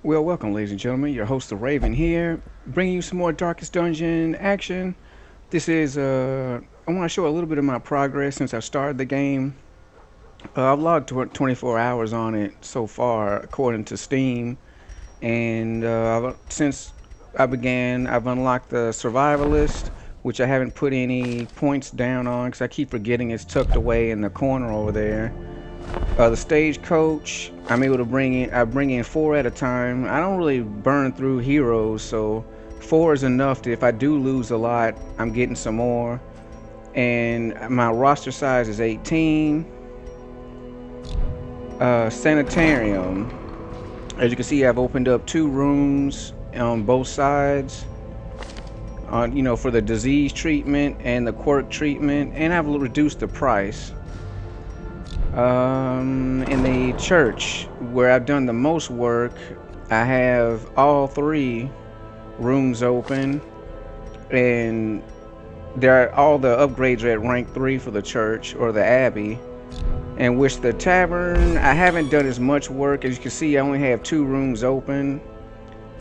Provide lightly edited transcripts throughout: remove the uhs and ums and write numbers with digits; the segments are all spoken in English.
Well, welcome, ladies and gentlemen. Your host, the Raven, here, bringing you some more Darkest Dungeon action. This is, I want to show a little bit of my progress since I started the game. I've logged 24 hours on it so far, according to Steam. And since I began, I've unlocked the Survivalist, which I haven't put any points down on because I keep forgetting it's tucked away in the corner over there. The stagecoach, I'm able to bring in. I bring in four at a time. I don't really burn through heroes, so four is enough. If I do lose a lot, I'm getting some more. And my roster size is 18. Sanitarium. As you can see, I've opened up two rooms on both sides. For the disease treatment and the quirk treatment, and I've reduced the price. In the church where I've done the most work, I have all three rooms open, and there are all the upgrades are at rank 3 for the church or the abbey. And with the tavern, I haven't done as much work. As you can see, I only have two rooms open,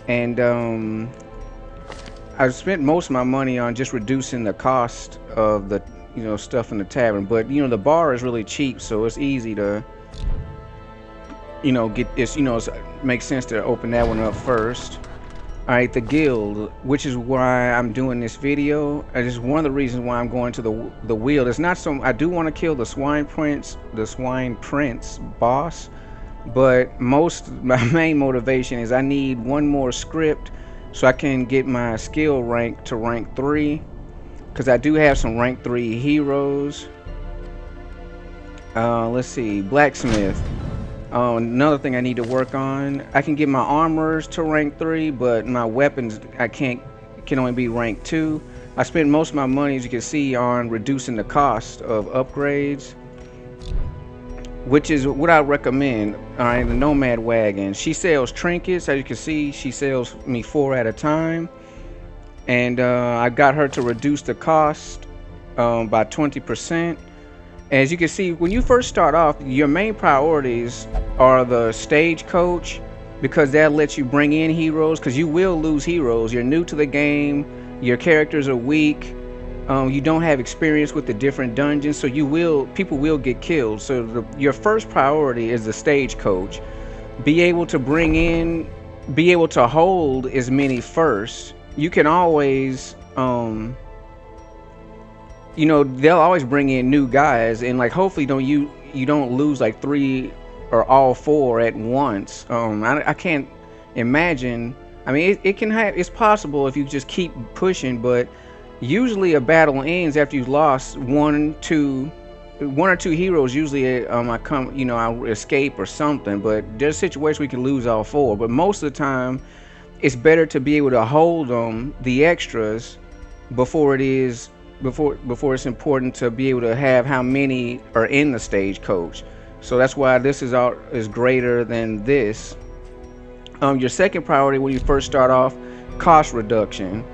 and I've spent most of my money on just reducing the cost of the stuff in the tavern. But the bar is really cheap, so it's easy to get this. It makes sense to open that one up first. All right, the guild, which is why I'm doing this video. It's one of the reasons why I'm going to the wheel. It's not so. I do want to kill the Swine Prince, boss, but my main motivation is I need one more script so I can get my skill rank to rank 3, because I do have some rank 3 heroes. Let's see, blacksmith. Another thing I need to work on. I can get my armors to rank 3, but my weapons can only be rank 2. I spent most of my money, as you can see, on reducing the cost of upgrades, which is what I recommend. All right, the Nomad Wagon. She sells trinkets. As you can see, she sells me 4 at a time, and I got her to reduce the cost by 20%. As you can see, when you first start off, your main priorities are the stagecoach, because that lets you bring in heroes, because you will lose heroes. You're new to the game, your characters are weak, you don't have experience with the different dungeons, so people will get killed. So your first priority is the stagecoach. Be able to hold as many first. You can always they'll always bring in new guys, and like hopefully you don't lose like 3 or all 4 at once. I can't imagine. I mean, it's possible if you just keep pushing, but usually a battle ends after you've lost one or two heroes. Usually I'll escape or something, but there's situations we can lose all 4. But most of the time it's better to be able to hold them, the extras, before it's important to be able to have how many are in the stagecoach. So that's why this is greater than this. Your second priority when you first start off, cost reduction.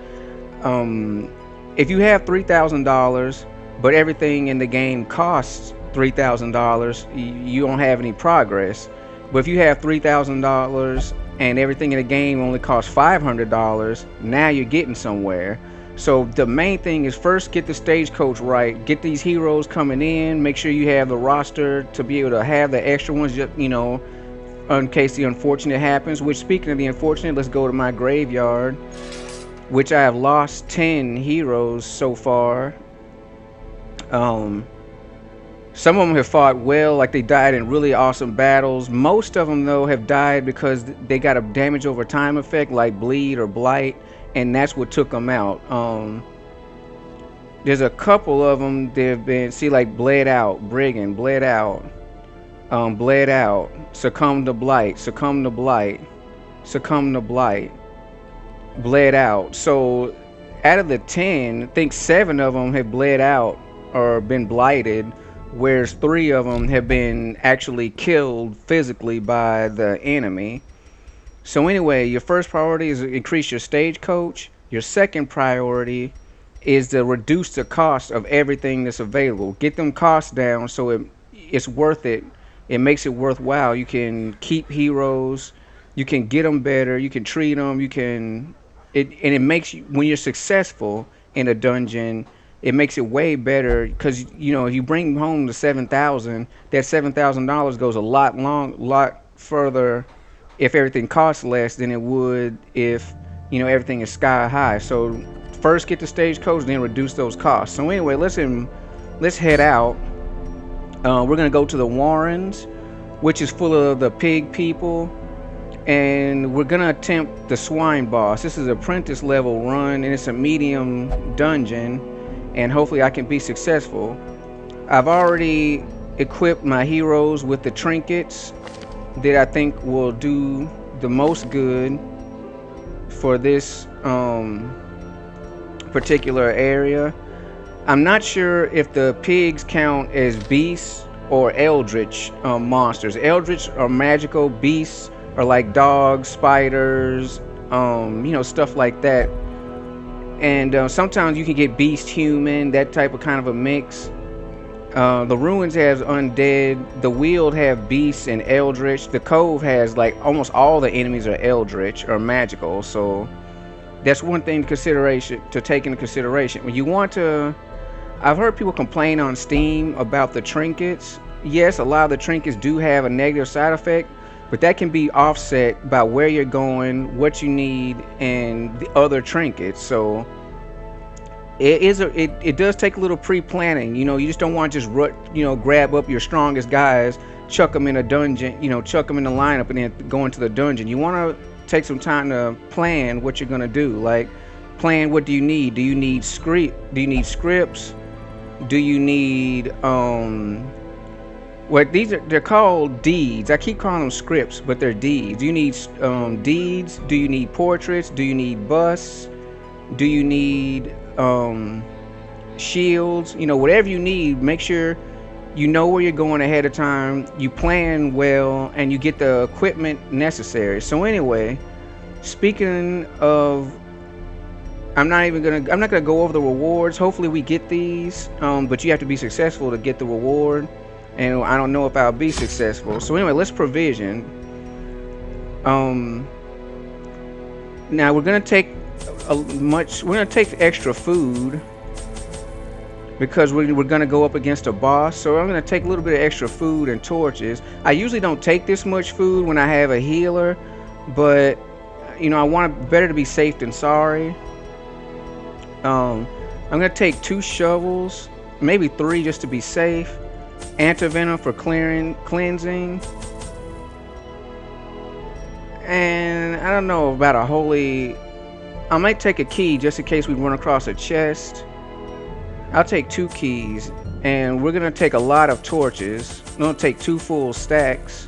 If you have $3,000, but everything in the game costs $3,000, you don't have any progress. But if you have $3,000 and everything in the game only costs $500, now you're getting somewhere. So the main thing is first get the stagecoach right, get these heroes coming in, make sure you have the roster to be able to have the extra ones, in case the unfortunate happens. Which, speaking of the unfortunate, let's go to my graveyard, which I have lost 10 heroes so far. Some of them have fought well, like they died in really awesome battles. Most of them though have died because they got a damage over time effect like bleed or blight, and that's what took them out. There's a couple of them that have been, like bled out, brigand, bled out, succumb to blight, bled out. So out of the 10, I think 7 of them have bled out or been blighted, whereas 3 of them have been actually killed physically by the enemy. So anyway, your first priority is to increase your stagecoach. Your second priority is to reduce the cost of everything that's available. Get them costs down so it's worth it. It makes it worthwhile. You can keep heroes You can get them better. You can treat them. You can it makes you when you're successful in a dungeon. It makes it way better because if you bring home the 7,000, that $7,000 goes a lot further if everything costs less than it would if everything is sky high. So first get the stagecoach, then reduce those costs. So anyway, let's head out. We're gonna go to the Warrens, which is full of the pig people, and we're gonna attempt the swine boss. This is apprentice level run, and it's a medium dungeon, and hopefully I can be successful. I've already equipped my heroes with the trinkets that I think will do the most good for this particular area. I'm not sure if the pigs count as beasts or eldritch monsters. Eldritch are magical, beasts are like dogs, spiders, stuff like that. And sometimes you can get beast human, that type of kind of a mix. The ruins has undead. The Weald have beasts and eldritch. The Cove has like almost all the enemies are eldritch or magical. So that's one thing to take into consideration when you want to. I've heard people complain on Steam about the trinkets. Yes, a lot of the trinkets do have a negative side effect, but that can be offset by where you're going, what you need, and the other trinkets. So it does take a little pre-planning. You just don't want to just grab up your strongest guys, chuck them in a dungeon, chuck them in the lineup, and then go into the dungeon. You want to take some time to plan what you're gonna do. Like, plan what do you need? Do you need scripts? Do you need they're called deeds. I keep calling them scripts, but they're deeds. Do you need deeds? Do you need portraits? Do you need busts? Do you need shields? Whatever you need, make sure you know where you're going ahead of time, you plan well, and you get the equipment necessary. So anyway, speaking of, I'm not gonna go over the rewards. Hopefully we get these, but you have to be successful to get the reward, and I don't know if I'll be successful. So anyway, let's provision. Now we're gonna take extra food because we're gonna go up against a boss. So I'm gonna take a little bit of extra food and torches. I usually don't take this much food when I have a healer, but I want better to be safe than sorry. I'm gonna take 2 shovels, maybe 3 just to be safe. Antivenom for cleansing. And I don't know about a holy. I might take a key just in case we run across a chest. I'll take 2 keys, and we're gonna take a lot of torches. I'm gonna take 2 full stacks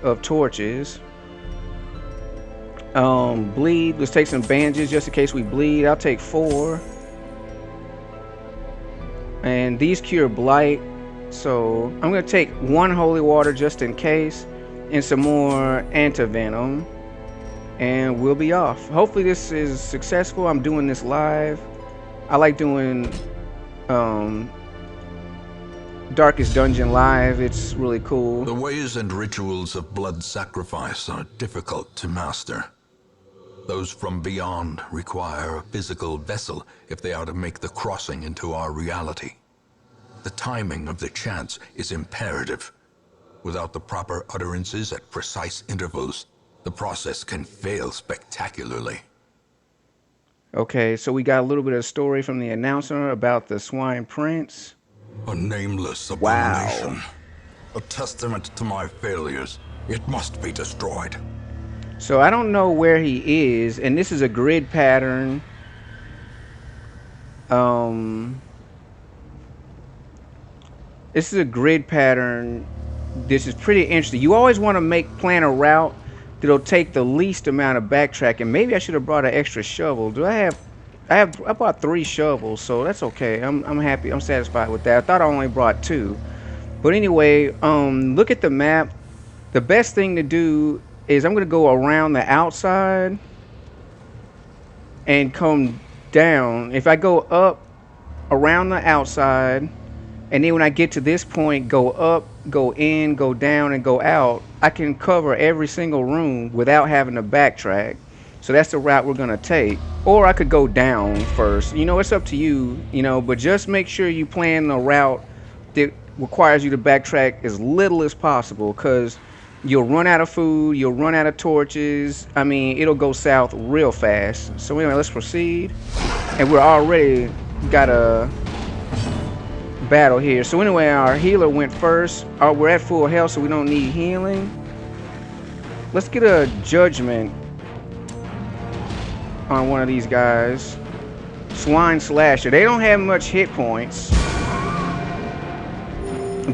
of torches. Bleed. Let's take some bandages just in case we bleed. I'll take 4. And these cure blight. So I'm gonna take 1 holy water just in case, and some more antivenom, and we'll be off. Hopefully this is successful. I'm doing this live. I like doing Darkest Dungeon live. It's really cool. The ways and rituals of blood sacrifice are difficult to master. Those from beyond require a physical vessel if they are to make the crossing into our reality. The timing of the chants is imperative. Without the proper utterances at precise intervals, the process can fail spectacularly. Okay, so we got a little bit of story from the announcer about the Swine Prince. A nameless abomination. Wow. A testament to my failures. It must be destroyed. So I don't know where he is, and this is a grid pattern. This is a grid pattern. This is pretty interesting. You always want to plan a route that'll take the least amount of backtracking. Maybe I should have brought an extra shovel. I bought 3 shovels, so that's okay. I'm happy. I'm satisfied with that. I thought I only brought 2. But anyway, look at the map. The best thing to do is I'm gonna go around the outside and come down. If I go up around the outside, and then when I get to this point, go up go in, go down, and go out, I can cover every single room without having to backtrack. So that's the route we're gonna take. Or I could go down first. You know, it's up to you, you know, but just make sure you plan a route that requires you to backtrack as little as possible, because you'll run out of food, you'll run out of torches. I mean, it'll go south real fast. So anyway, let's proceed. And we're already got a battle here. So anyway, our healer went first. We're at full health, so we don't need healing. Let's get a judgment on one of these guys. Swine Slasher. They don't have much hit points,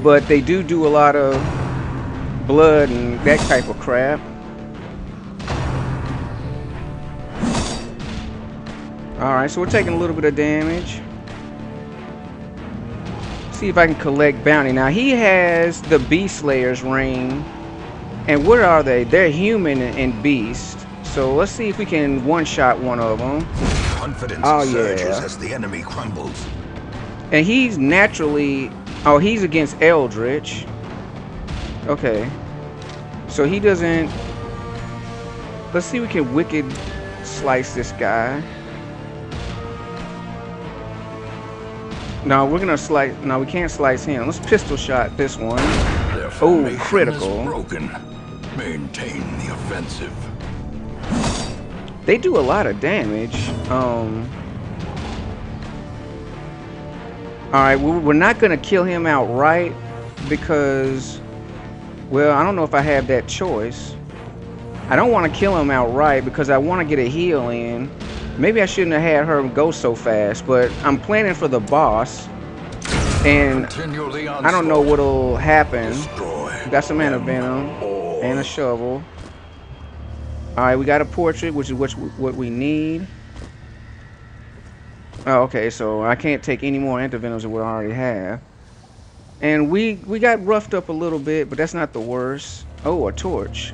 but they do a lot of blood and that type of crap. Alright, so we're taking a little bit of damage. See if I can collect bounty. Now he has the Beast Slayer's ring. And what are they? They're human and beast. So let's see if we can one-shot one of them. Confidence surges as the enemy crumbles. And he's naturally... Oh, he's against Eldritch. Okay. So he doesn't... Let's see if we can wicked slice this guy. No, we're gonna slice... No, we can't slice him. Let's pistol shot this one. Oh, critical. Broken. Maintain the offensive. They do a lot of damage. Alright, we're not gonna kill him outright because, well, I don't know if I have that choice. I don't want to kill him outright because I want to get a heal in. Maybe I shouldn't have had her go so fast, but I'm planning for the boss. And I don't know what'll happen. Got some mana venom and a shovel. Alright, we got a portrait, which is what we need. Oh, okay, so I can't take any more antivenoms than we already have. And we got roughed up a little bit, but that's not the worst. Oh, a torch.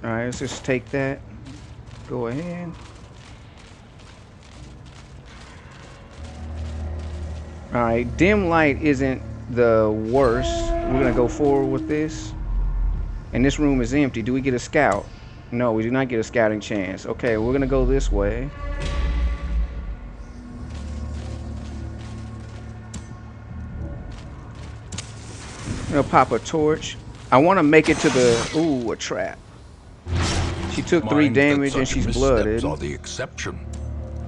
Alright, let's just take that. Go ahead. Alright, dim light isn't the worst. We're gonna go forward with this. And this room is empty. Do we get a scout? No, we do not get a scouting chance. Okay, we're gonna go this way. I'm gonna pop a torch. I want to make it to the... Ooh, a trap. She took 3 damage and she's blooded. Are the exception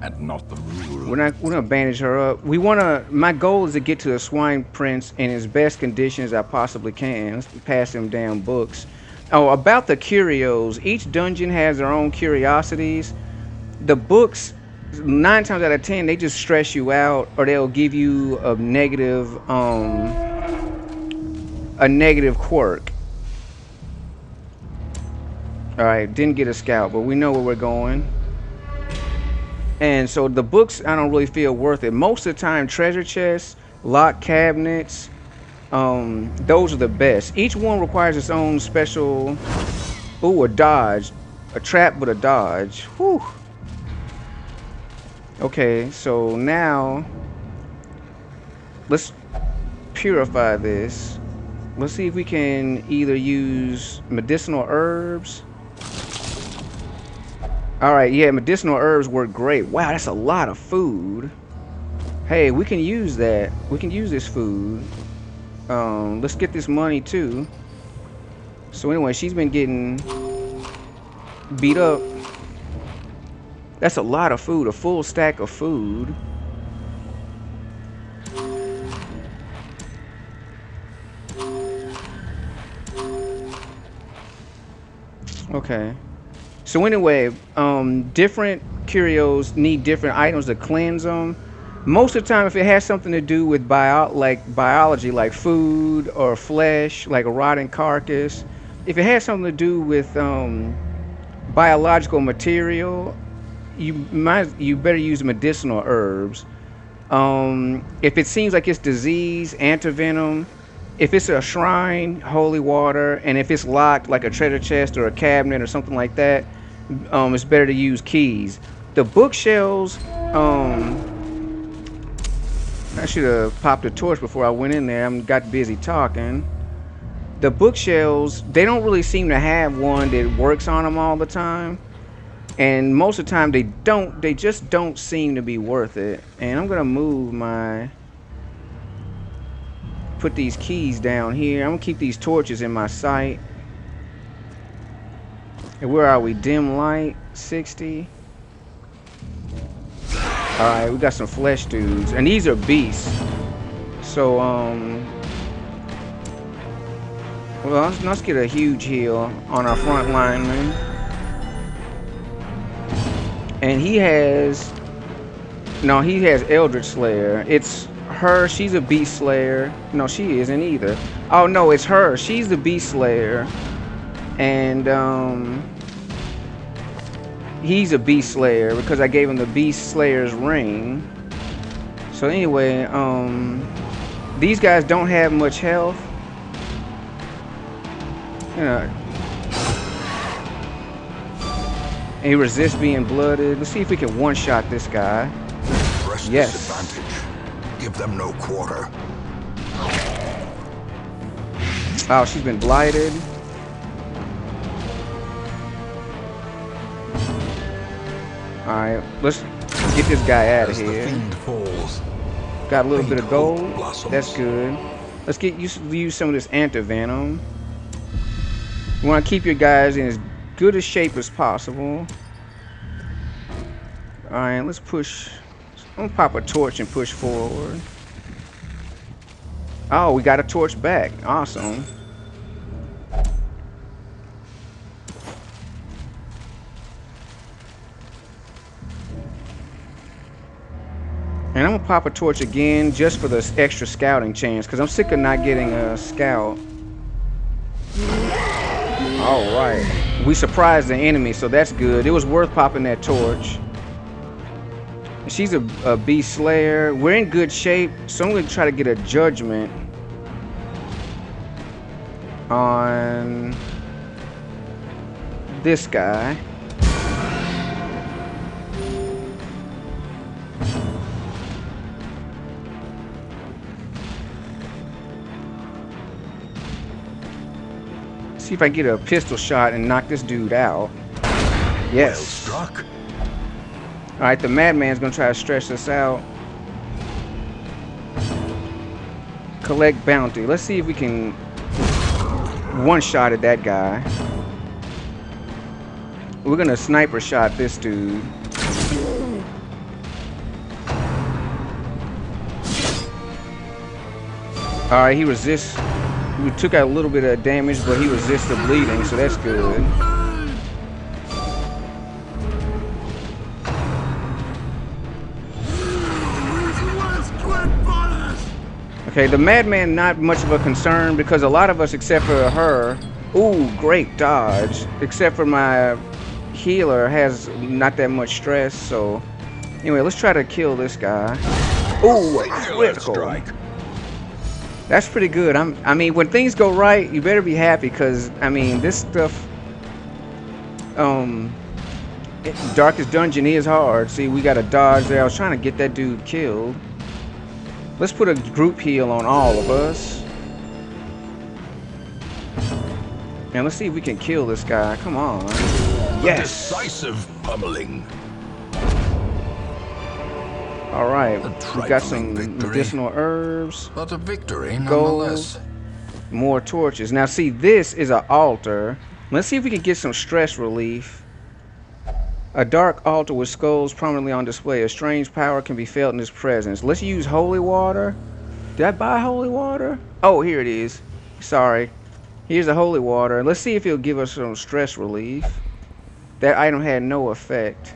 and not the rule. We're gonna bandage her up. We wanna... My goal is to get to the Swine Prince in as best condition as I possibly can. Let's pass them damn books. Oh, about the curios. Each dungeon has their own curiosities. The books, 9 times out of 10, they just stress you out, or they'll give you a negative quirk. Alright, didn't get a scout, but we know where we're going. And so the books, I don't really feel worth it. Most of the time, treasure chests, locked cabinets, those are the best. Each one requires its own special... Ooh, a dodge. A trap, but a dodge. Whew. Okay, so now... Let's purify this. Let's see if we can either use medicinal herbs. Alright, yeah, medicinal herbs work great. Wow, that's a lot of food. Hey, we can use that. We can use this food. Let's get this money too. So anyway, she's been getting beat up. That's a lot of food, a full stack of food. Okay. So anyway, different curios need different items to cleanse them. Most of the time, if it has something to do with biology, like food or flesh, like a rotting carcass, if it has something to do with biological material, you better use medicinal herbs. If it seems like it's disease, antivenom. If it's a shrine, holy water, and if it's locked, like a treasure chest or a cabinet or something like that, it's better to use keys. The bookshelves, I should have popped a torch before I went in there. I got busy talking. The bookshelves, they don't really seem to have one that works on them all the time. And most of the time they just don't seem to be worth it. And I'm gonna put these keys down here. I'm gonna keep these torches in my sight. And where are we? Dim light, 60. Alright, we got some flesh dudes. And these are beasts. So, well, let's get a huge heal on our front lineman. And he has Eldritch Slayer. It's her, she's a Beast Slayer. No, she isn't either. Oh no, it's her. She's the Beast Slayer. And he's a Beast Slayer because I gave him the Beast Slayer's ring. So anyway, these guys don't have much health. You know, and he resists being blooded. Let's see if we can one-shot this guy. Press yes. Disadvantage. Give them no quarter. Oh, she's been blighted. Alright, let's get this guy out of here. The fiend falls, got a little bit of gold. blossoms. That's good. Let's use some of this anti-venom. You want to keep your guys in as good a shape as possible. Alright, let's push. I'm gonna pop a torch and push forward. Oh, we got a torch back. Awesome. And I'm gonna pop a torch again just for the extra scouting chance, because I'm sick of not getting a scout. Alright. We surprised the enemy, so that's good. It was worth popping that torch. She's a Beast Slayer. We're in good shape, so I'm gonna try to get a judgment on this guy. See if I can get a pistol shot and knock this dude out. Yes. Well struck. Alright, the madman's gonna try to stretch this out. Collect bounty. Let's see if we can one-shot at that guy. We're gonna sniper shot this dude. Alright, he resists. We took out a little bit of damage, but he resists the bleeding, so that's good. Okay, the madman not much of a concern because a lot of us, except for her, ooh, great dodge. Except for my healer has not that much stress. So anyway, let's try to kill this guy. Ooh, a critical. That's pretty good. I mean, when things go right, you better be happy because I mean, this stuff. Darkest Dungeon is hard. See, we got a dodge there. I was trying to get that dude killed. Let's put a group heal on all of us. And let's see if we can kill this guy. Come on. Yes. Decisive pummeling. All right. We got some medicinal herbs. But a victory Gold. nonetheless. More torches. Now see, this is an altar. Let's see if we can get some stress relief. A dark altar with skulls prominently on display. A strange power can be felt in its presence. Let's use holy water. Did I buy holy water? Oh, here it is. Sorry. Here's the holy water. Let's see if it'll give us some stress relief. That item had no effect.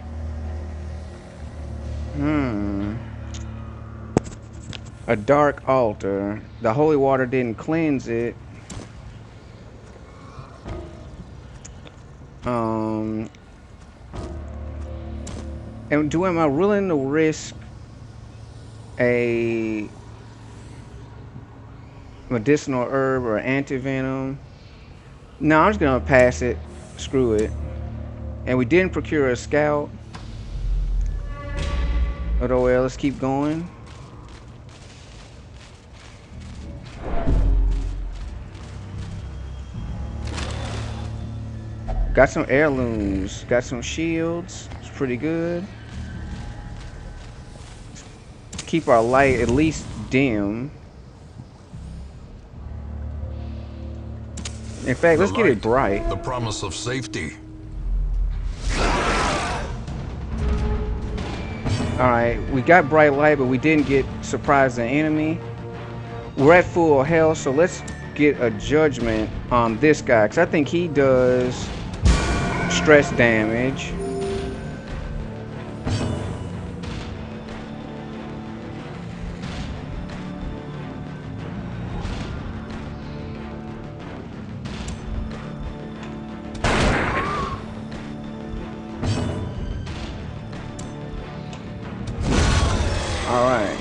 A dark altar. The holy water didn't cleanse it. And am I willing to risk a medicinal herb or anti-venom? No, I'm just gonna pass it. Screw it. And we didn't procure a scout. But oh well, let's keep going. Got some heirlooms. Got some shields. It's pretty good. Keep our light at least dim. In fact, The let's get it light, bright. the promise of safety. Alright, we got bright light, but we didn't get surprise the enemy. We're at full health, so let's get a judgment on this guy, because I think he does stress damage. Alright.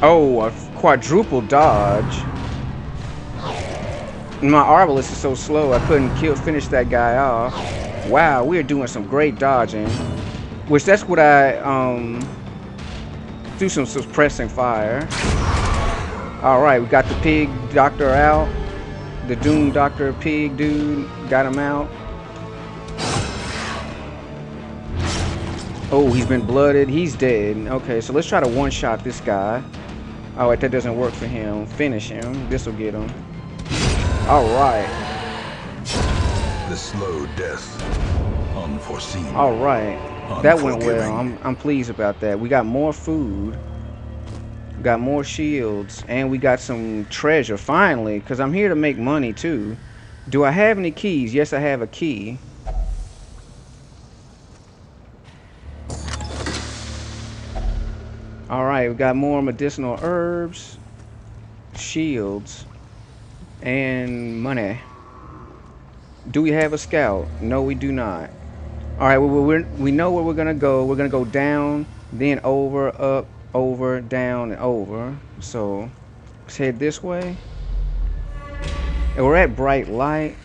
Oh, a quadruple dodge. My Arbalest is so slow I couldn't finish that guy off. Wow, we are doing some great dodging. Which that's what I do, some suppressing fire. Alright, we got the pig doctor out. The Doom Doctor pig dude got him out. Oh, he's been blooded. He's dead. Okay, so let's try to one-shot this guy. Alright, that doesn't work for him. Finish him. This will get him. Alright. The slow death. Unforeseen. Alright. That went well. I'm pleased about that. We got more food. We got more shields. And we got some treasure, finally. Because I'm here to make money, too. Do I have any keys? Yes, I have a key. Alright, we got more medicinal herbs, shields, and money. Do we have a scout? No, we do not. Alright, we know where we're going to go. We're going to go down, then over, up, over, down, and over. So, let's head this way. And we're at bright light.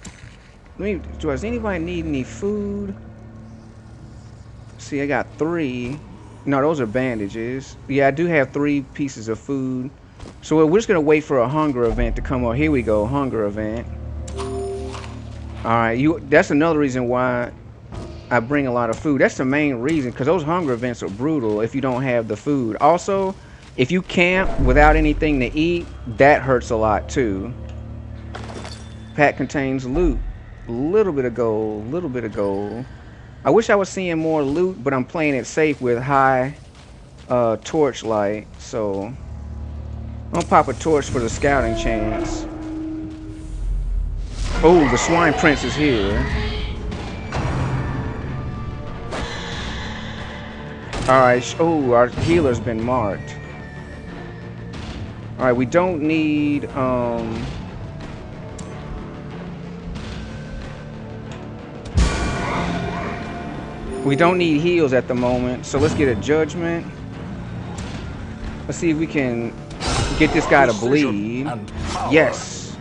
Does anybody need any food? See, I got 3. No, those are bandages. Yeah, I do have 3 pieces of food. So we're just going to wait for a hunger event to come up. Here we go, hunger event. Alright, that's another reason why I bring a lot of food. That's the main reason, because those hunger events are brutal if you don't have the food. Also, if you camp without anything to eat, that hurts a lot too. Pack contains loot. A little bit of gold, little bit of gold. I wish I was seeing more loot, but I'm playing it safe with high torchlight. So I'm gonna pop a torch for the scouting chance. Oh, the Swine Prince is here. Alright, oh, our healer's been marked. Alright, we don't need we don't need heals at the moment, so let's get a judgment. Let's see if we can get this guy to bleed. Yes.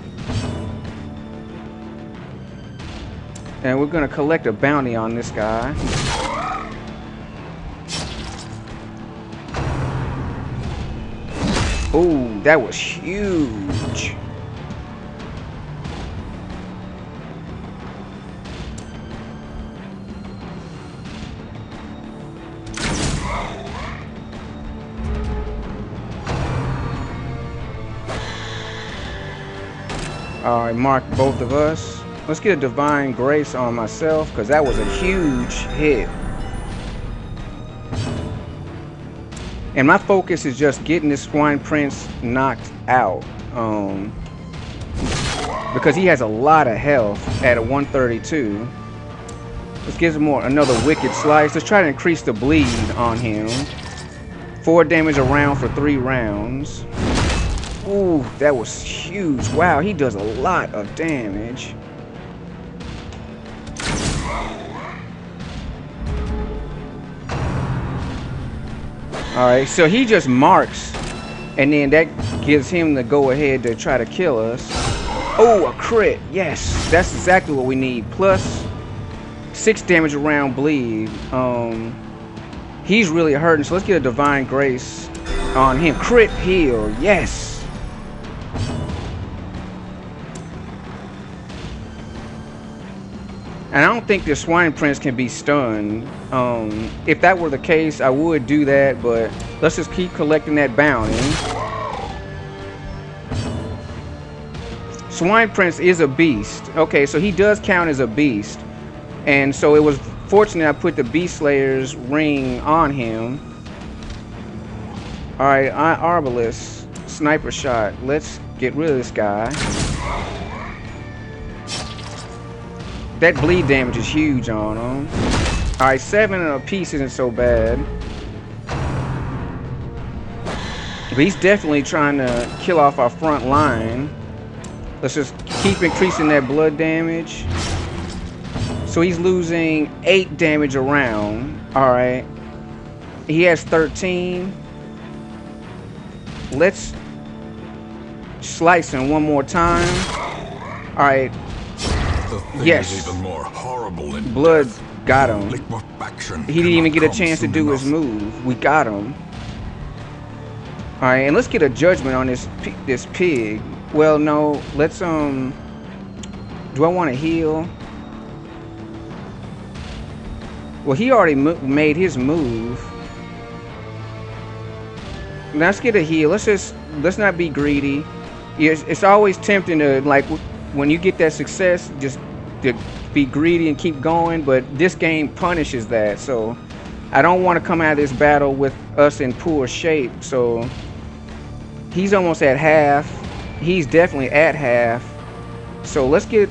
And we're gonna collect a bounty on this guy. Oh, that was huge. Alright, mark both of us. Let's get a divine grace on myself, because that was a huge hit. And my focus is just getting this Swine Prince knocked out. Because he has a lot of health at a 132. Let's give him another wicked slice. Let's try to increase the bleed on him. 4 damage a round for 3 rounds. Ooh, that was huge. Wow, he does a lot of damage. Alright, so he just marks, and then that gives him the go-ahead to try to kill us. Oh, a crit. Yes, that's exactly what we need. Plus 6 damage around bleed. He's really hurting, so let's get a divine grace on him. Crit heal. Yes. And I don't think the Swine Prince can be stunned. If that were the case, I would do that, but let's just keep collecting that bounty. Swine Prince is a beast. Okay, so he does count as a beast. And so it was fortunate I put the Beast Slayer's ring on him. Alright, Arbalest. Sniper shot. Let's get rid of this guy. That bleed damage is huge on him. Alright, 7 apiece isn't so bad. But he's definitely trying to kill off our front line. Let's just keep increasing that blood damage. So he's losing 8 damage around. Alright. He has 13. Let's slice him one more time. Alright. Yes. Is even more horrible in blood death. got him. He didn't even get a chance to do his move. We got him. Alright, and let's get a judgment on this pig. Well, no. Let's, do I want to heal? Well, he already made his move. Let's get a heal. Let's not be greedy. It's always tempting to, like, when you get that success, just to be greedy and keep going. But this game punishes that, so I don't want to come out of this battle with us in poor shape. So he's almost at half. He's definitely at half. So let's get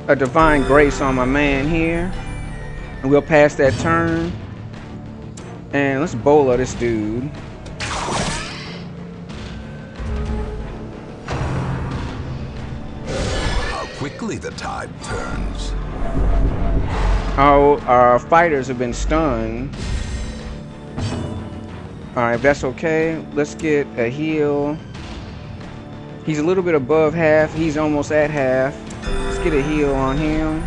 a Divine Grace on my man here. And we'll pass that turn. And let's bowler this dude. How quickly the tide turns. Oh, our fighters have been stunned. Alright, that's okay. Let's get a heal. He's a little bit above half. He's almost at half. Let's get a heal on him.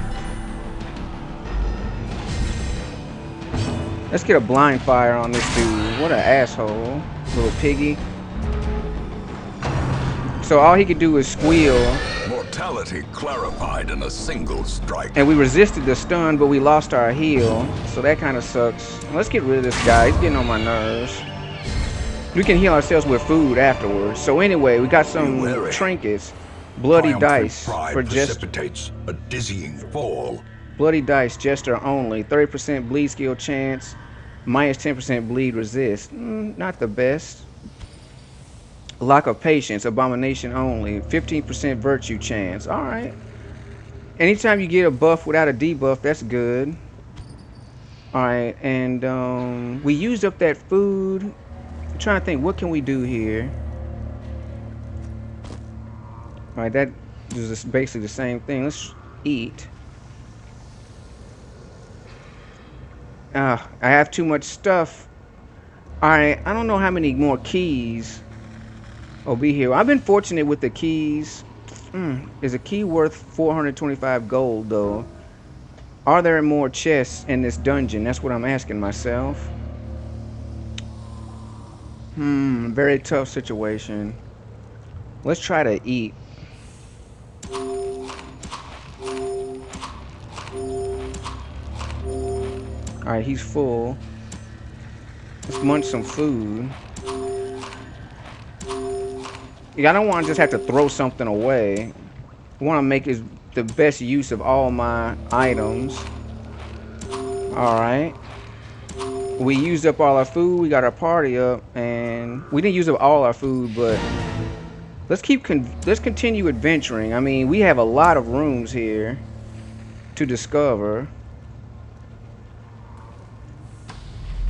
Let's get a blind fire on this dude. What an asshole. Little piggy. So all he could do is squeal. Mortality clarified in a single strike. And we resisted the stun, but we lost our heal. So that kind of sucks. Let's get rid of this guy. He's getting on my nerves. We can heal ourselves with food afterwards. So anyway, we got some trinkets. Bloody dice for precipitates a dizzying fall. Bloody dice, Jester only. 30% bleed skill chance. Minus 10% bleed resist. Not the best. Lock of Patience, Abomination only. 15% virtue chance. Alright. Anytime you get a buff without a debuff, that's good. Alright, and we used up that food. I'm trying to think, what can we do here? Alright, that is basically the same thing. Let's eat. I have too much stuff. Alright, I don't know how many more keys will be here. I've been fortunate with the keys. Is a key worth 425 gold, though? Are there more chests in this dungeon? That's what I'm asking myself. Very tough situation. Let's try to eat. Alright, he's full. Let's munch some food. I don't want to just have to throw something away. I want to make the best use of all my items. Alright. We used up all our food. We got our party up. And we didn't use up all our food, but let's continue adventuring. I mean, we have a lot of rooms here to discover.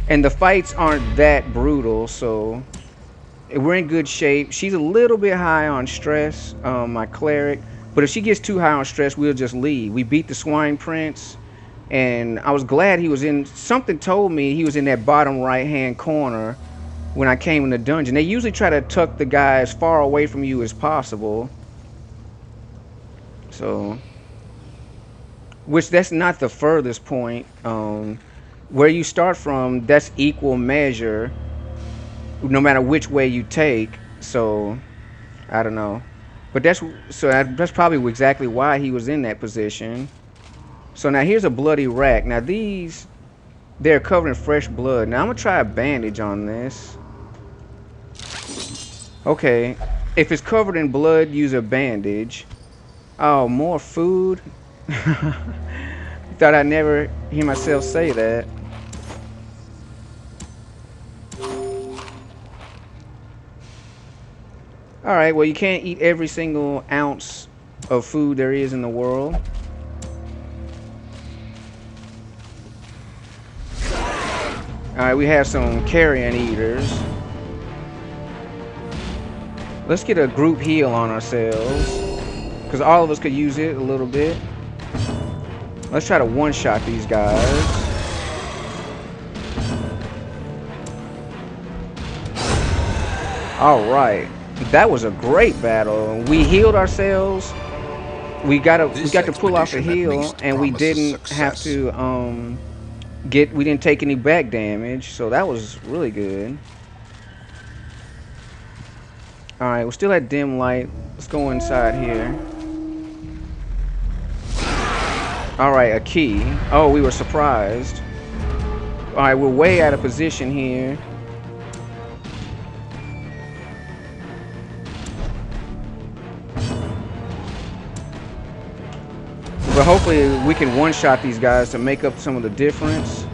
And the fights aren't that brutal, so we're in good shape. She's a little bit high on stress, my cleric. But if she gets too high on stress, we'll just leave. We beat the Swine Prince. And I was glad he was in. Something told me he was in that bottom right-hand corner when I came in the dungeon. They usually try to tuck the guy as far away from you as possible. So, which that's not the furthest point. Where you start from, that's equal measure, no matter which way you take. So, I don't know. But that's probably exactly why he was in that position. So now here's a bloody rack. Now these, they're covered in fresh blood. Now I'm gonna try a bandage on this. Okay, if it's covered in blood, use a bandage. Oh, more food? Thought I'd never hear myself say that. Alright, well you can't eat every single ounce of food there is in the world. Alright, we have some carrion eaters. Let's get a group heal on ourselves, because all of us could use it a little bit. Let's try to one-shot these guys. Alright. That was a great battle. We healed ourselves. We got to pull off a heal, and we didn't have to we didn't take any back damage, so that was really good. Alright, we're still at dim light. Let's go inside here. Alright, a key. Oh, we were surprised. Alright, we're way out of position here. But hopefully we can one-shot these guys to make up some of the difference.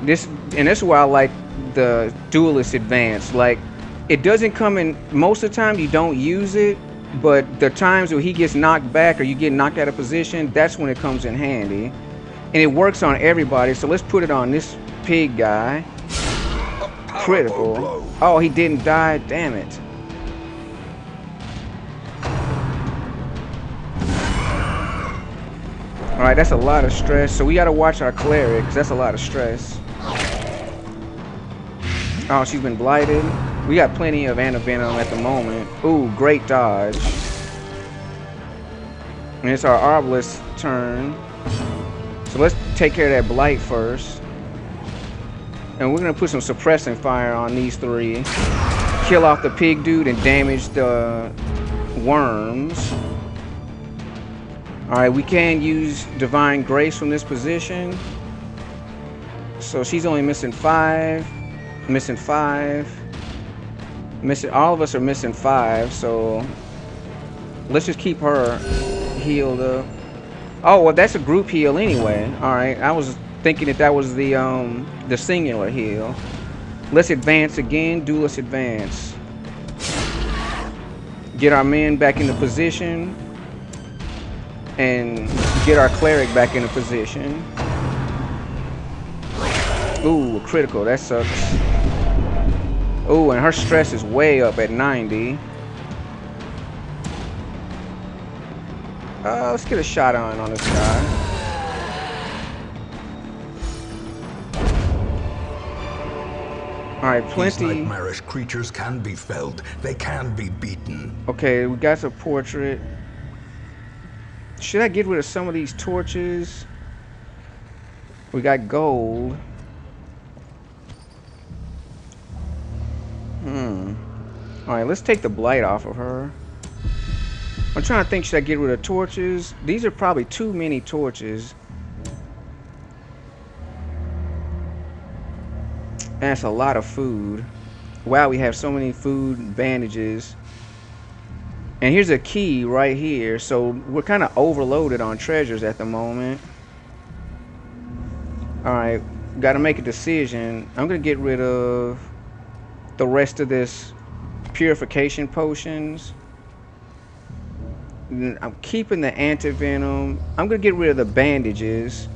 This is why I like the duelist advance. Like, it doesn't come in, most of the time you don't use it, but the times where he gets knocked back or you get knocked out of position, that's when it comes in handy. And it works on everybody, so let's put it on this pig guy. Critical. Oh, he didn't die, damn it. Alright, that's a lot of stress, so we gotta watch our cleric, because that's a lot of stress. Oh, she's been blighted. We got plenty of antivenom at the moment. Ooh, great dodge. And it's our Arbalest turn. So let's take care of that blight first. And we're gonna put some suppressing fire on these three. Kill off the pig dude and damage the worms. Alright, we can use Divine Grace from this position. So she's only missing 5. Missing 5. All of us are missing 5, so let's just keep her healed up. Oh, well, that's a group heal anyway. Alright, I was thinking that was the singular heal. Let's advance again. Duelist advance. Get our men back into position. And get our cleric back into position. Ooh, critical. That sucks. Ooh, and her stress is way up at 90. Let's get a shot on this guy. Alright, plenty. These nightmarish creatures can be felled. They can be beaten. Okay, we got a portrait. Should I get rid of some of these torches? We got gold. Alright, let's take the blight off of her. I'm trying to think, should I get rid of torches? These are probably too many torches. That's a lot of food. Wow, we have so many food and bandages. And here's a key right here. So we're kind of overloaded on treasures at the moment. Alright, got to make a decision. I'm going to get rid of the rest of this purification potions. I'm keeping the antivenom. I'm going to get rid of the bandages.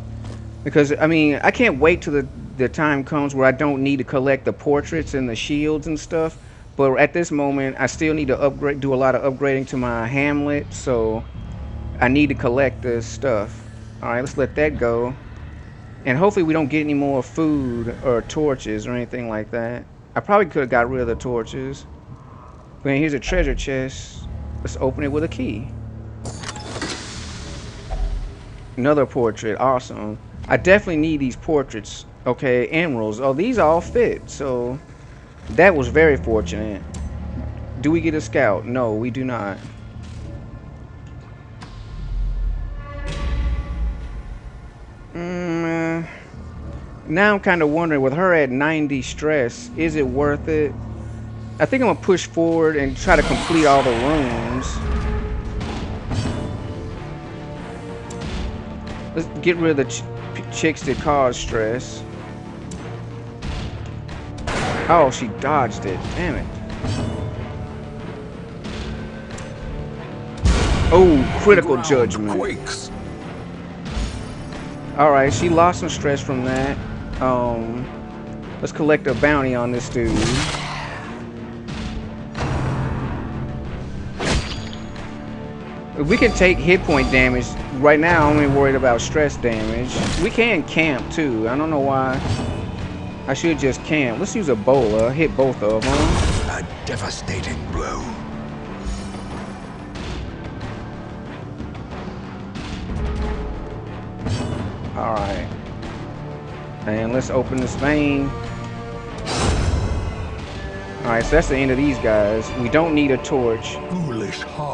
Because, I mean, I can't wait till the time comes where I don't need to collect the portraits and the shields and stuff. But at this moment, I still need to do a lot of upgrading to my Hamlet, so I need to collect this stuff. Alright, let's let that go. And hopefully we don't get any more food or torches or anything like that. I probably could have got rid of the torches. But here's a treasure chest. Let's open it with a key. Another portrait, awesome. I definitely need these portraits. Okay, emeralds. Oh, these all fit, so that was very fortunate. Do we get a scout? No, we do not. Now I'm kind of wondering, with her at 90 stress, is it worth it? I think I'm gonna push forward and try to complete all the rooms. Let's get rid of the chicks that cause stress. Oh, she dodged it. Damn it. Oh, critical judgment. Quakes. Alright, she lost some stress from that. Let's collect a bounty on this dude. We can take hit point damage. Right now, I'm only worried about stress damage. We can camp too. I don't know why. I should just camp. Let's use Ebola. Hit both of them. A devastating blow. Alright. And let's open this vein. Alright, so that's the end of these guys. We don't need a torch.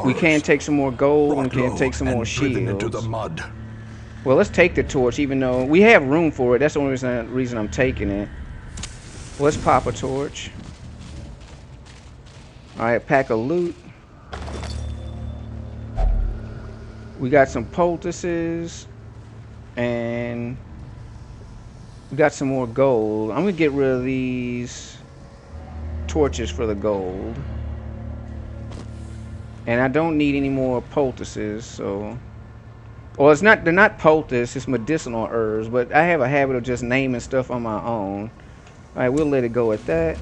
We can take some more gold and we can take some more shields. Into the mud. Well, let's take the torch, even though we have room for it. That's the only reason I'm taking it. Let's pop a torch. Alright, pack of loot. We got some poultices. And we got some more gold. I'm gonna get rid of these torches for the gold. And I don't need any more poultices, so... Well, they're not poultice, it's medicinal herbs, but I have a habit of just naming stuff on my own. Alright, we'll let it go at that.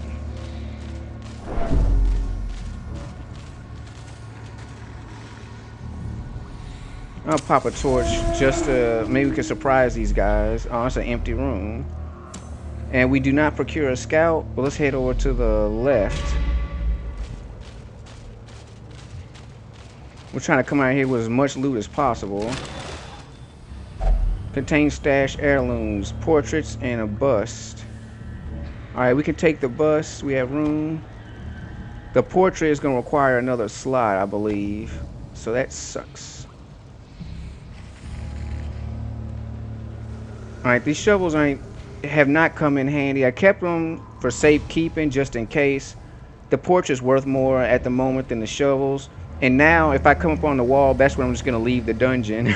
I'll pop a torch just to... Maybe we can surprise these guys. Oh, it's an empty room. And we do not procure a scout. Well, let's head over to the left. We're trying to come out here with as much loot as possible. Contains stashed heirlooms, portraits, and a bust. Alright, we can take the bust. We have room. The portrait is going to require another slot, I believe. So that sucks. Alright, these shovels have not come in handy. I kept them for safekeeping just in case. The portrait's worth more at the moment than the shovels. And now, if I come up on the wall, that's when I'm just going to leave the dungeon.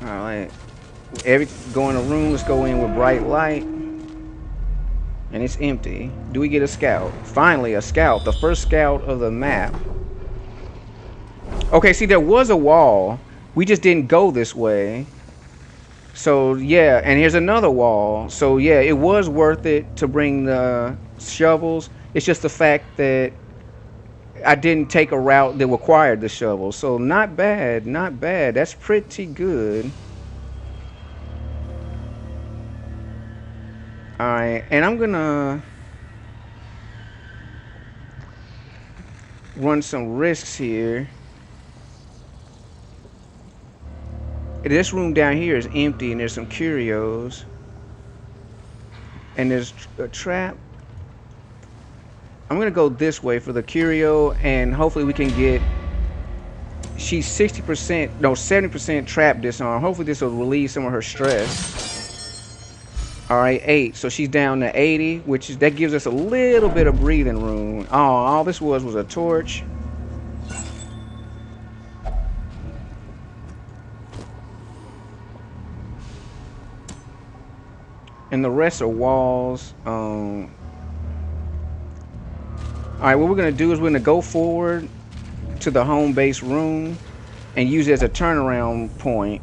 Alright. Go in a room, let's go in with bright light. And it's empty. Do we get a scout? Finally, a scout. The first scout of the map. Okay, see, there was a wall. We just didn't go this way. So, yeah, and here's another wall. So, yeah, it was worth it to bring the shovels. It's just the fact that I didn't take a route that required the shovels. So, not bad, not bad. That's pretty good. Alright, and I'm gonna run some risks here. This room down here is empty and there's some curios. And there's a trap. I'm gonna go this way for the curio and hopefully we can get... She's 60%, no 70% trap disarm. Hopefully this will relieve some of her stress. Alright, 8. So she's down to 80, which is, that gives us a little bit of breathing room. Oh, all this was a torch. And the rest are walls. Alright, what we're going to do is we're going to go forward to the home base room and use it as a turnaround point.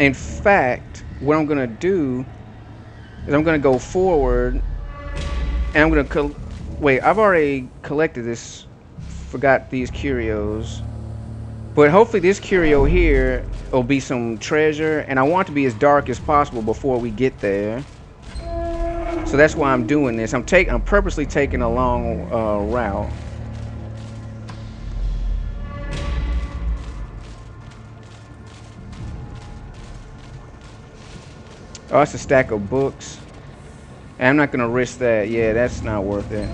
In fact, what I'm going to do is I'm going to go forward and I'm going to... Wait, I've already collected this. Forgot these curios. But hopefully this curio here will be some treasure. And I want it to be as dark as possible before we get there. So that's why I'm doing this. I'm purposely taking a long route. Oh, that's a stack of books. And I'm not gonna risk that. Yeah, that's not worth it.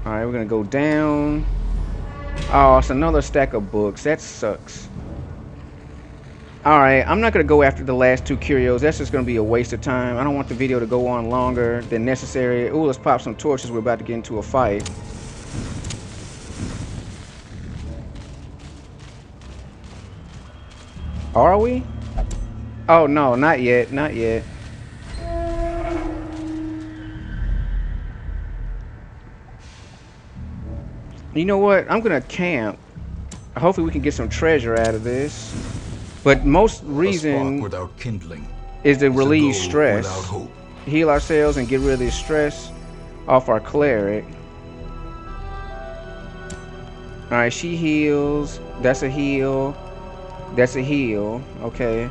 Alright, we're gonna go down. Oh, it's another stack of books. That sucks. Alright, I'm not gonna go after the last 2 curios. That's just gonna be a waste of time. I don't want the video to go on longer than necessary. Ooh, let's pop some torches. We're about to get into a fight. Are we? Oh no, not yet, not yet. You know what? I'm gonna camp. Hopefully we can get some treasure out of this. But most reason without kindling is to relieve without stress. hope. Heal ourselves and get rid of this stress off our cleric. Alright, she heals. That's a heal. That's a heal. Okay.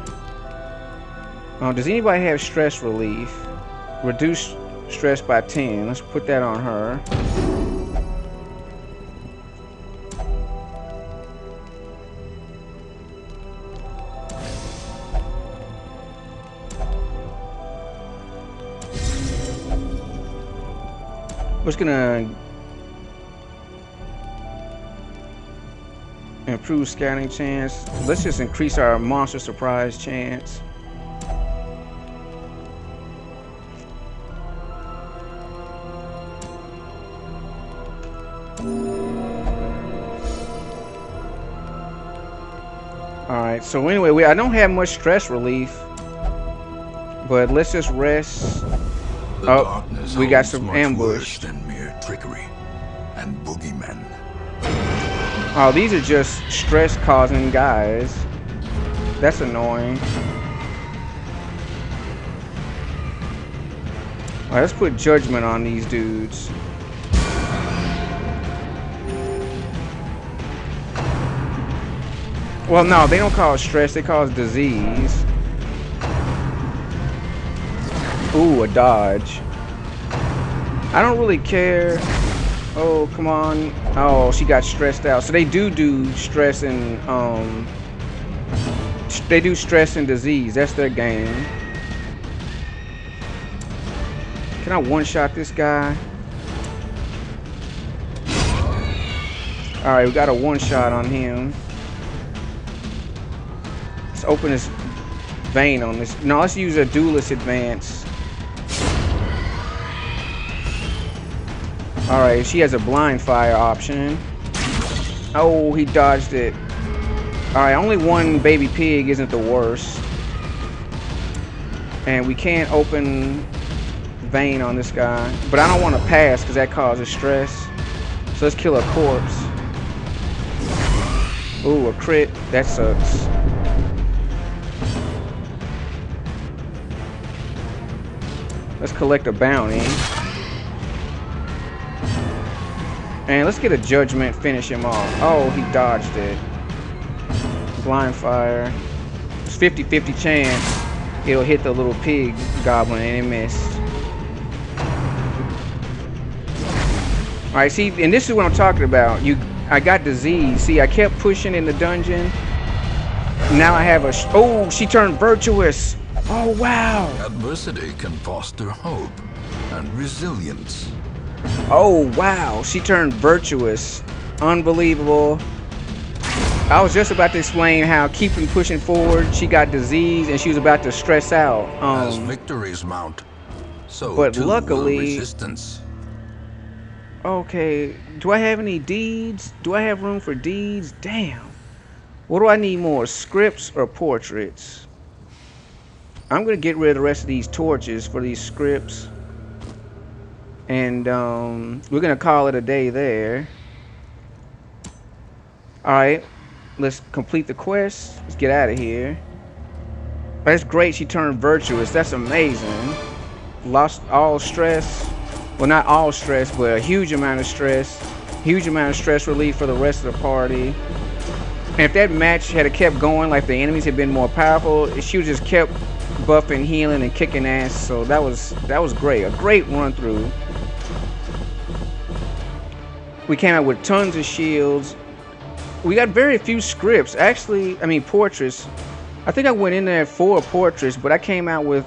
Does anybody have stress relief? Reduce stress by 10. Let's put that on her. We're just gonna improve scouting chance. Let's just increase our monster surprise chance. Alright, so anyway, I don't have much stress relief, but let's just rest. Oh, we got some ambush. Than mere trickery and boogeymen. Oh, these are just stress-causing guys. That's annoying. Alright, let's put judgment on these dudes. Well, no, they don't cause stress, they cause disease. Ooh, a dodge. I don't really care. Oh, come on. Oh, she got stressed out. So they do stress and, they do stress and disease. That's their game. Can I one-shot this guy? Alright, we got a one-shot on him. Let's open this vein on this. No, let's use a duelist advance. Alright, she has a blind fire option. Oh, he dodged it. Alright, only one baby pig isn't the worst. And we can't open vein on this guy. But I don't want to pass because that causes stress. So let's kill a corpse. Ooh, a crit. That sucks. Let's collect a bounty. And let's get a judgment, finish him off. Oh, he dodged it. Blind fire. It's 50-50 chance it'll hit the little pig goblin and it missed. Alright, see, and this is what I'm talking about. I got disease. See, I kept pushing in the dungeon. Now I have a... Oh, she turned virtuous. Oh, wow. Adversity can foster hope and resilience. Oh, wow. She turned virtuous. Unbelievable. I was just about to explain how keeping pushing forward, she got disease and she was about to stress out. As victories mount, so but too luckily, will resistance. Okay, do I have any deeds? Do I have room for deeds? Damn. What do I need more, scripts or portraits? I'm gonna get rid of the rest of these torches for these scripts. And we're gonna call it a day there. Alright, let's complete the quest. Let's get out of here. That's great, she turned virtuous. That's amazing. Lost all stress. Well, not all stress, but a huge amount of stress. Huge amount of stress relief for the rest of the party. And if that match had kept going, like the enemies had been more powerful, she would just kept buffing, healing, and kicking ass. So that was great. A great run through. We came out with tons of shields. We got very few scripts. Actually, I mean portraits. I think I went in there for portraits, but I came out with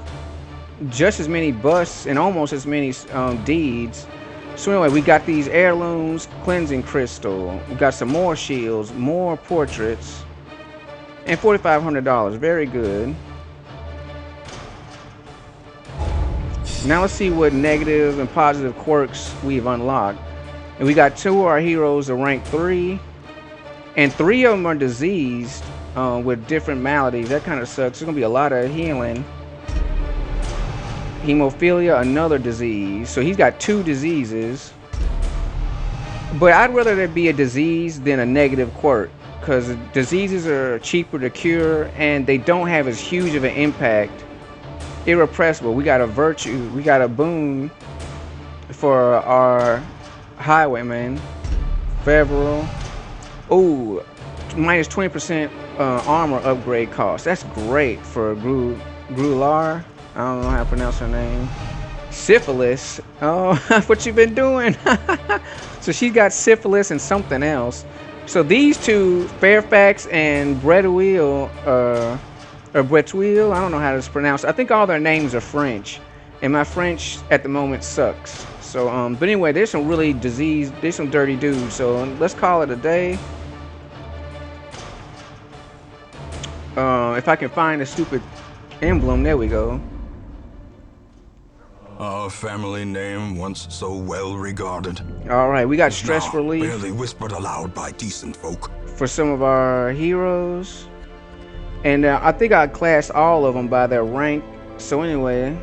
just as many busts and almost as many deeds. So anyway, we got these heirlooms, cleansing crystal. We got some more shields, more portraits, and $4,500. Very good. Now let's see what negative and positive quirks we've unlocked. And we got 2 of our heroes of rank 3, and 3 of them are diseased with different maladies. That kind of sucks. There's gonna be a lot of healing. Hemophilia, another disease. So he's got 2 diseases. But I'd rather there be a disease than a negative quirk, because diseases are cheaper to cure and they don't have as huge of an impact. Irrepressible. We got a virtue. We got a boon for our highwayman. Federal. Ooh, minus 20% armor upgrade cost. That's great for Grular. I don't know how to pronounce her name. Syphilis. Oh, what you been doing? So she's got syphilis and something else. So these 2, Fairfax and Bretuil, or Bretuil, I don't know how to pronounce it. I think all their names are French, and my French at the moment sucks. So, but anyway, there's some really diseased, there's some dirty dudes. So let's call it a day. If I can find a stupid emblem, there we go. Our family name, once so well regarded. All right, we got stress now relief barely whispered aloud by decent folk. for some of our heroes, and I think I classed all of them by their rank. So anyway,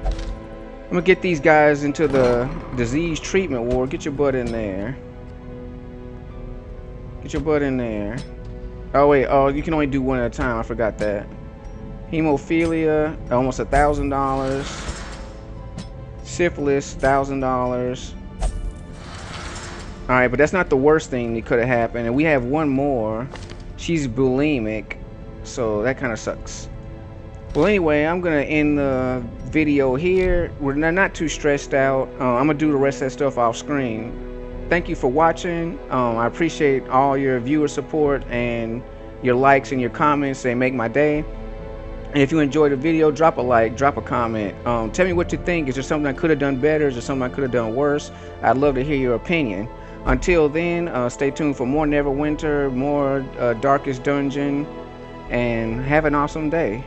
I'm gonna get these guys into the disease treatment ward. Get your butt in there. Get your butt in there. Oh wait, oh, you can only do one at a time. I forgot that. Hemophilia, almost $1,000. Syphilis, $1,000. All right, but that's not the worst thing that could have happened. And we have one more. She's bulimic, so that kind of sucks. Well, anyway, I'm gonna end the video here. We're not too stressed out. I'm gonna do the rest of that stuff off screen. Thank you for watching. I appreciate all your viewer support and your likes and your comments. They make my day. And if you enjoyed the video, drop a like, drop a comment. Tell me what you think. Is there something I could have done better? Is there something I could have done worse? I'd love to hear your opinion. Until then, stay tuned for more Neverwinter, more Darkest Dungeon, and have an awesome day.